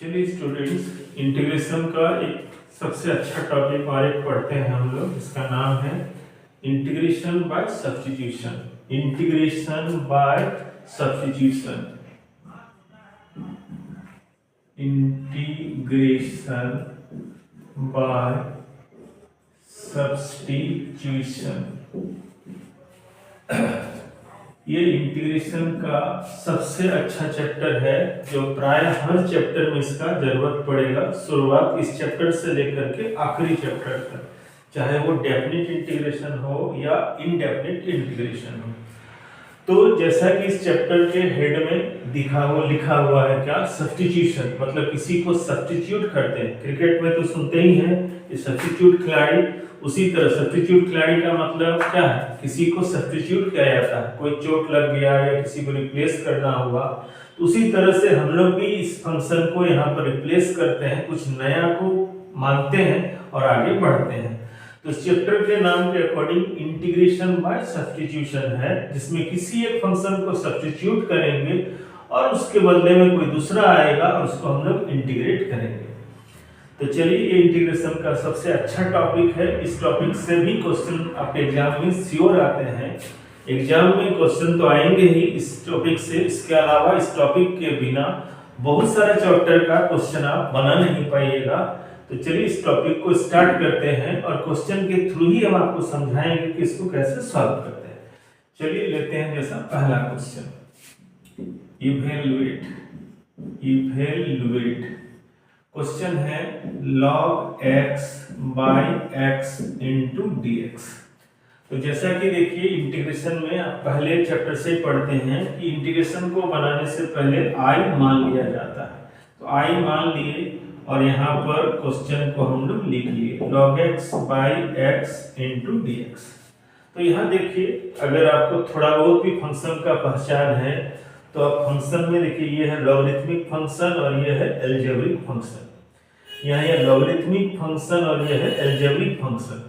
चलिए students, integration का एक सबसे अच्छा टॉपिक और एक पढ़ते हैं हम लोग, जिसका नाम है integration by substitution. Integration by substitution. Integration by substitution. ये इंटीग्रेशन का सबसे अच्छा चैप्टर है, जो प्राय हर चैप्टर में इसका जरूरत पड़ेगा। शुरुआत इस चैप्टर से लेकर के आखिरी चैप्टर तक, चाहे वो डेफिनिट इंटीग्रेशन हो या इनडेफिनिट इंटीग्रेशन हो। तो जैसा कि इस चैप्टर के हेड में लिखा हुआ है क्या, सब्स्टिट्यूशन, मतलब किसी को सब्स्टिट्यूट करते हैं। क्रिकेट में तो सुनते ही हैं कि सब्स्टिट्यूट खिलाड़ी। उसी तरह सब्स्टिट्यूट खिलाड़ी का मतलब क्या है, किसी को सब्स्टिट्यूट किया जाता है। कोई चोट लग गया या किसी को रिप्लेस करना हुआ, तो उसी तरह से हम लोग भी इस फंक्शन को यहाँ पर रिप्लेस करते हैं, कुछ नया को मानते हैं और आगे बढ़ते हैं। तो इस चैप्टर के नाम के अकॉर्डिंग इंटीग्रेशन बाय सब्स्टिट्यूशन है, जिसमें किसी एक फंक्शन को सब्स्टिट्यूट करेंगे और उसके बदले में कोई दूसरा आएगा और उसको हम लोग इंटीग्रेट करेंगे। तो चलिए, ये इंटीग्रेशन का सबसे अच्छा टॉपिक है। इस टॉपिक से भी क्वेश्चन आपके एग्जाम में श्योर आते हैं। एग्जाम में क्वेश्चन तो आएंगे ही इस टॉपिक से। इसके अलावा इस टॉपिक के बिना बहुत सारे चैप्टर का क्वेश्चन आप बना नहीं पाइएगा। तो चलिए इस टॉपिक को स्टार्ट करते हैं और क्वेश्चन के थ्रू ही हम आपको समझाएंगे कि इसको कैसे सॉल्व करते हैं। चलिए लेते हैं जैसा पहला क्वेश्चन, इवैल्यूएट। क्वेश्चन है log x by x into dx। तो जैसा कि देखिए, इंटीग्रेशन में आप पहले चैप्टर से पढ़ते हैं कि इंटीग्रेशन को बनाने से पहले i मान लिया जाता है। तो i मान लिए और यहाँ पर क्वेश्चन को हम लोग लिख लिए log x by x into dx। तो यहाँ देखिए, अगर आपको थोड़ा बहुत भी फंक्शन का पहचान है तो आप फंक्शन में देखिए, ये है लॉगरिथमिक फंक्शन और ये है अलजेब्रिक फंक्शन। यहाँ ये लॉगरिथमिक फंक्शन और ये है अलजेब्रिक फंक्शन।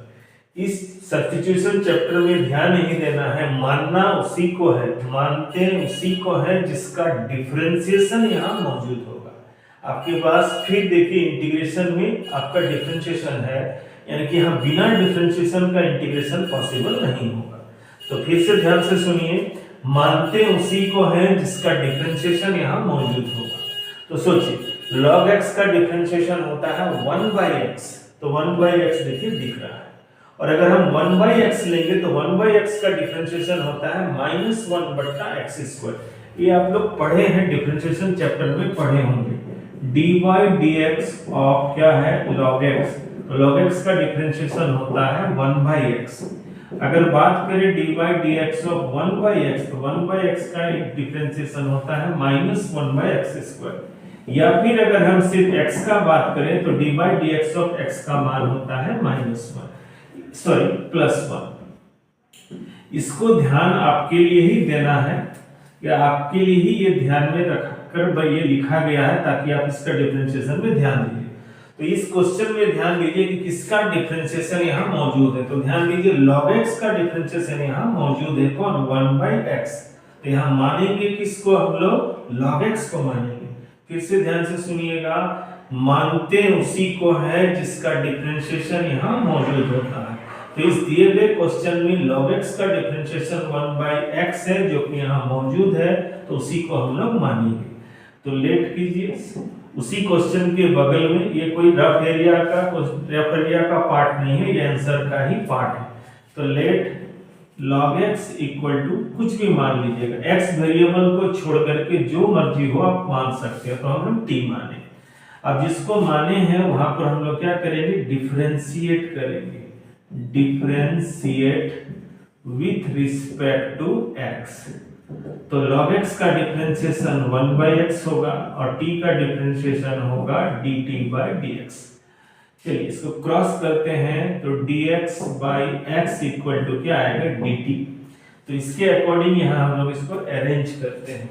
इस सब्स्टिट्यूशन चैप्टर में ध्यान नहीं देना है, मानना उसी को है, मानते उसी को है जिसका डिफरेंशिएशन यहाँ मौजूद होगा आपके पास। फिर देखिए, इंटीग्रेशन में आपका डिफरेंशिएशन है, यानी कि यहाँ बिना डिफरेंशिएशन का इंटीग्रेशन पॉसिबल नहीं होगा। तो फिर से ध्यान से सुनिए, मानते उसी को है जिसका डिफरेंशिएशन यहाँ मौजूद होगा। तो सोचिए, log x का डिफरेंशिएशन होता है 1/x। तो 1/x देखिए दिख रहा है, और अगर हम 1/x लेंगे तो 1/x का डिफरेंशिएशन होता है -1/x²। ये आप लोग पढ़े हैं, डिफरेंशिएशन चैप्टर में पढ़े होंगे। dy/dx ऑफ क्या है, log x। तो log x का डिफरेंशिएशन होता है 1/x। अगर बात करें dy/dx ऑफ 1/x, तो 1/x का डिफरेंशिएशन होता है -1/x²। या फिर अगर हम सिर्फ x का बात करें तो dy/dx ऑफ x का मान होता है +1। इसको ध्यान आपके लिए ही देना है, या आपके लिए ही ये ध्यान में रखकर ये लिखा गया है, ताकि आप इसका डिफरेंशिएशन में ध्यान दीजिए। तो इस क्वेश्चन में ध्यान दीजिए कि किसका डिफरेंशिएशन यहाँ मौजूद है। तो ध्यान दीजिए, log x का डिफरेंशिएशन यहाँ मौजूद है, कौन, 1/x। तो यहाँ मानेंगे किसको हम लोग, log x को मानेंगे। फिर से ध्यान से सुनिएगा, मानते उसी को है जिसका डिफरेंशिएशन यहाँ मौजूद होता है। तो इस दिए गए क्वेश्चन में log x का डिफरेंशिएशन 1/x है, जो कि यहाँ मौजूद है, तो उसी को हम लोग मानेंगे। तो लेट कीजिए, उसी क्वेश्चन के बगल में ये कोई रफ एरिया का पार्ट नहीं है, ये आंसर का ही पार्ट है। तो let log x equal to कुछ भी मान लीजिएगा, x वेरिएबल को छोड़ करके जो मर्जी हो आप मान सकते हो। तो हम लोग t माने। अब जिसको माने हैं वहां पर हम लोग क्या करेंगे, डिफरेंशिएट करेंगे। Differentiate with respect to x। तो log x का डिफरेंशिएशन 1/x होगा और t का डिफरेंशिएशन होगा dt/dx। चलिए इसको क्रॉस करते हैं, तो dx/x इक्वल टू क्या आएगा, dt। तो इसके अकॉर्डिंग यहाँ हम लोग इसको अरेंज करते हैं।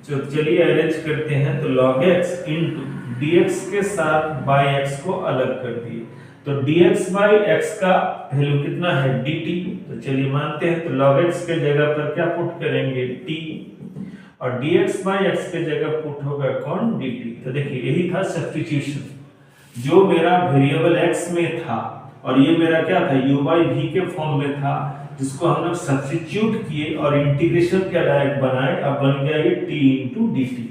तो चलिए अरेंज करते हैं। तो log x इंटू dx के साथ by x को अलग कर दिए, तो dx/x का वैल्यू कितना है, dt। तो चलिए मानते हैं, तो log x के जगह पर क्या पुट करेंगे, t। और dx बाई एक्स के जगह पुट होगा कौन dt। तो देखिए यही था सब्स्टिट्यूशन, जो मेरा वेरिएबल x में था और ये मेरा क्या था u बाई v के फॉर्म में था, जिसको हम लोग सब्स्टिट्यूट किए और इंटीग्रेशन के लायक बनाए। अब बन गया ये t इंटू डी टी।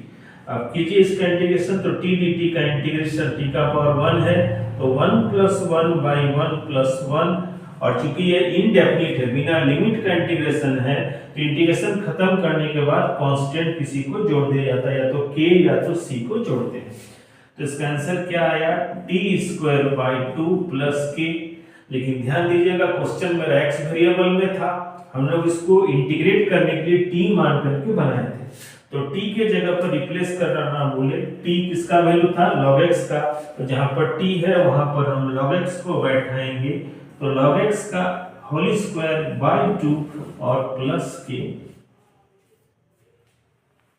अब कीजिए इसका इंटीग्रेशन, तो t dt का इंटीग्रेशन t का पावर 1 है, तो 1 प्लस 1 बाई 1 प्लस 1। और चूंकि ये इनडेफिनिट है, बिना लिमिट का इंटीग्रेशन है, तो इंटीग्रेशन खत्म करने के बाद कांस्टेंट किसी को जोड़ दिया जाता है, या तो k या तो c को जोड़ते हैं। तो इसका आंसर क्या आया, t square by 2 plus k। लेकिन ध्यान दीजिएगा क्वेश्चन मेरा x वेरिएबल में था, हम लोग इसको इंटीग्रेट करने के लिए t मान करके बनाए थे। तो t के जगह पर रिप्लेस करना ना भूले, t किसका वैल्यू था log x का, तो जहां पर t है वहां पर हम log x को बैठाएंगे, तो log x का होल स्क्वायर बाई 2 और प्लस k